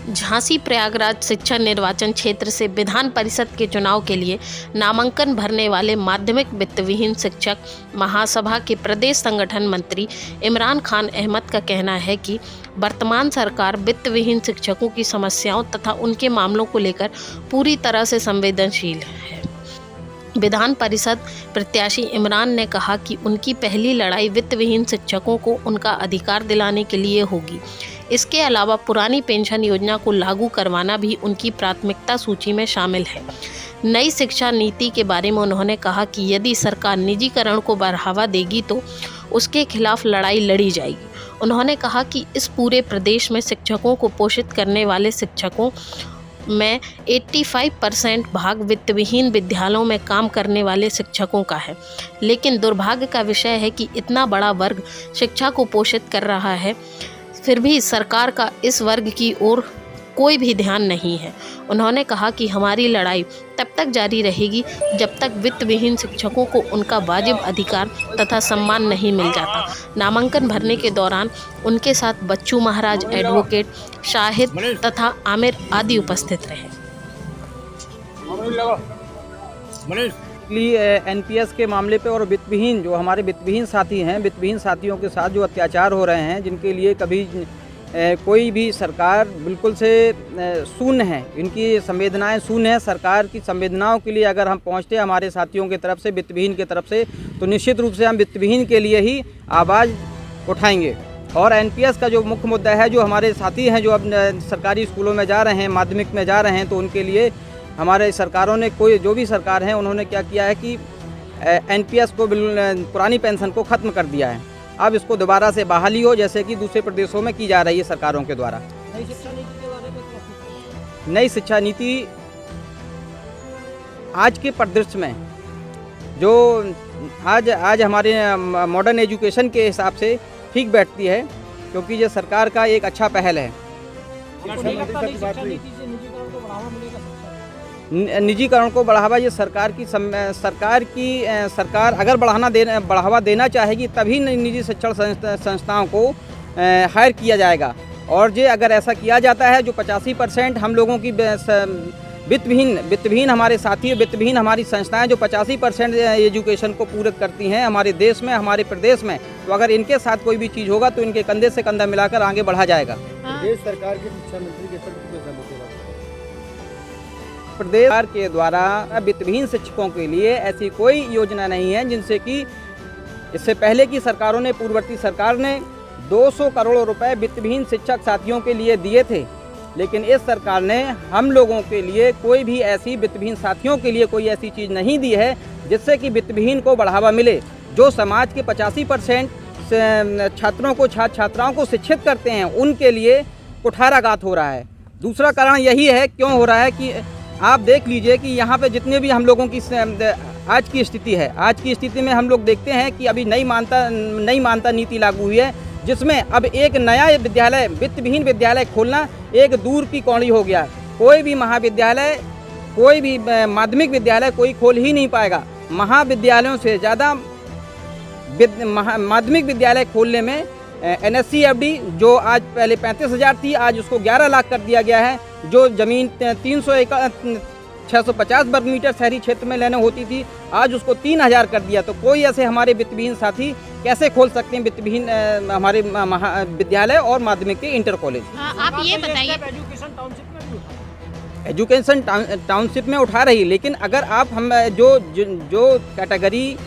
झांसी प्रयागराज शिक्षा निर्वाचन क्षेत्र से विधान परिषद के चुनाव के लिए नामांकन भरने वाले माध्यमिक वित्तविहीन शिक्षक महासभा के प्रदेश संगठन मंत्री इमरान खान अहमद का कहना है कि वर्तमान सरकार वित्तविहीन शिक्षकों की समस्याओं तथा उनके मामलों को लेकर पूरी तरह से संवेदनशील है। विधान परिषद प्रत्याशी इमरान ने कहा कि उनकी पहली लड़ाई वित्तविहीन शिक्षकों को उनका अधिकार दिलाने के लिए होगी। इसके अलावा पुरानी पेंशन योजना को लागू करवाना भी उनकी प्राथमिकता सूची में शामिल है। नई शिक्षा नीति के बारे में उन्होंने कहा कि यदि सरकार निजीकरण को बढ़ावा देगी तो उसके खिलाफ लड़ाई लड़ी जाएगी। उन्होंने कहा कि इस पूरे प्रदेश में शिक्षकों को पोषित करने वाले शिक्षकों में 85% भाग वित्तविहीन विद्यालयों में काम करने वाले शिक्षकों का है, लेकिन दुर्भाग्य का विषय है कि इतना बड़ा वर्ग शिक्षा को पोषित कर रहा है, फिर भी सरकार का इस वर्ग की ओर कोई भी ध्यान नहीं है। उन्होंने कहा कि हमारी लड़ाई तब तक जारी रहेगी जब तक वित्तविहीन शिक्षकों को उनका वाजिब अधिकार तथा सम्मान नहीं मिल जाता। नामांकन भरने के दौरान उनके साथ बच्चू महाराज, एडवोकेट शाहिद तथा आमिर आदि उपस्थित रहे। एनपीएस के मामले पे और वित्तविहीन जो हमारे वित्तविहीन साथी हैं, वित्तविहीन साथियों के साथ जो अत्याचार हो रहे हैं, जिनके लिए कभी कोई भी सरकार बिल्कुल से शून्य है, इनकी संवेदनाएं शून्य है। सरकार की संवेदनाओं के लिए अगर हम पहुंचते हैं हमारे साथियों की तरफ से, वित्तविहीन की तरफ से, तो निश्चित रूप से हम वित्तविहीन के लिए ही आवाज़ उठाएंगे। और एनपीएस का जो मुख्य मुद्दा है, जो हमारे साथी हैं जो अब सरकारी स्कूलों में जा रहे हैं, माध्यमिक में जा रहे हैं, तो उनके लिए हमारे सरकारों ने जो भी सरकार हैं उन्होंने क्या किया है कि एनपीएस को पुरानी पेंशन को ख़त्म कर दिया है। अब इसको दोबारा से बहाली हो, जैसे कि दूसरे प्रदेशों में की जा रही है सरकारों के द्वारा। नई शिक्षा नीति आज के परिदृश्य में जो आज हमारे मॉडर्न एजुकेशन के हिसाब से ठीक बैठती है, क्योंकि ये सरकार का एक अच्छा पहल है। निजीकरण को बढ़ावा, ये सरकार अगर बढ़ावा देना चाहेगी तभी निजी शिक्षण संस्थाओं को हायर किया जाएगा। और ये अगर ऐसा किया जाता है, जो 85% हम लोगों की वित्तविहीन हमारे साथी, वित्तविहीन हमारी संस्थाएं जो 85% एजुकेशन को पूरक करती हैं हमारे देश में, हमारे प्रदेश में, तो अगर इनके साथ कोई भी चीज़ होगा तो इनके कंधे से कंधा मिलाकर आगे बढ़ा जाएगा। प्रदेश सरकार के शिक्षा मंत्री के प्रदेश सरकार के द्वारा वित्तविहीन शिक्षकों के लिए ऐसी कोई योजना नहीं है, जिनसे कि इससे पहले की सरकारों ने, पूर्ववर्ती सरकार ने 200 करोड़ रुपए वित्तविहीन शिक्षक साथियों के लिए दिए थे, लेकिन इस सरकार ने हम लोगों के लिए कोई भी ऐसी वित्तविहीन साथियों के लिए कोई ऐसी चीज़ नहीं दी है जिससे कि वित्तविहीन को बढ़ावा मिले। जो समाज के 85% छात्रों को, छात्राओं को शिक्षित करते हैं, उनके लिए कुठाराघात हो रहा है। दूसरा कारण यही है, क्यों हो रहा है कि आप देख लीजिए कि यहाँ पे जितने भी हम लोगों की आज की स्थिति है, आज की स्थिति में हम लोग देखते हैं कि अभी नई मान्यता नीति लागू हुई है, जिसमें अब एक नया विद्यालय, वित्तविहीन विद्यालय खोलना एक दूर की कौड़ी हो गया। कोई भी महाविद्यालय, कोई भी माध्यमिक विद्यालय कोई खोल ही नहीं पाएगा। महाविद्यालयों से ज़्यादा माध्यमिक विद्यालय खोलने में NSC-FD जो आज पहले 35,000 थी, आज उसको 11 लाख कर दिया गया है। जो ज़मीन 650 वर्ग मीटर शहरी क्षेत्र में लेने होती थी, आज उसको 3,000 कर दिया। तो कोई ऐसे हमारे वित्तविहीन साथी कैसे खोल सकते हैं वित्तविहीन हमारे महाविद्यालय और माध्यमिक के इंटर कॉलेज? आप ये बताइए, एजुकेशन टाउनशिप में उठा रही, लेकिन अगर आप हम जो कैटेगरी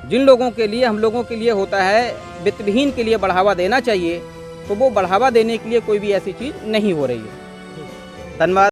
जिन लोगों के लिए, हम लोगों के लिए होता है वित्तविहीन के लिए बढ़ावा देना चाहिए, तो वो बढ़ावा देने के लिए कोई भी ऐसी चीज़ नहीं हो रही है। धन्यवाद।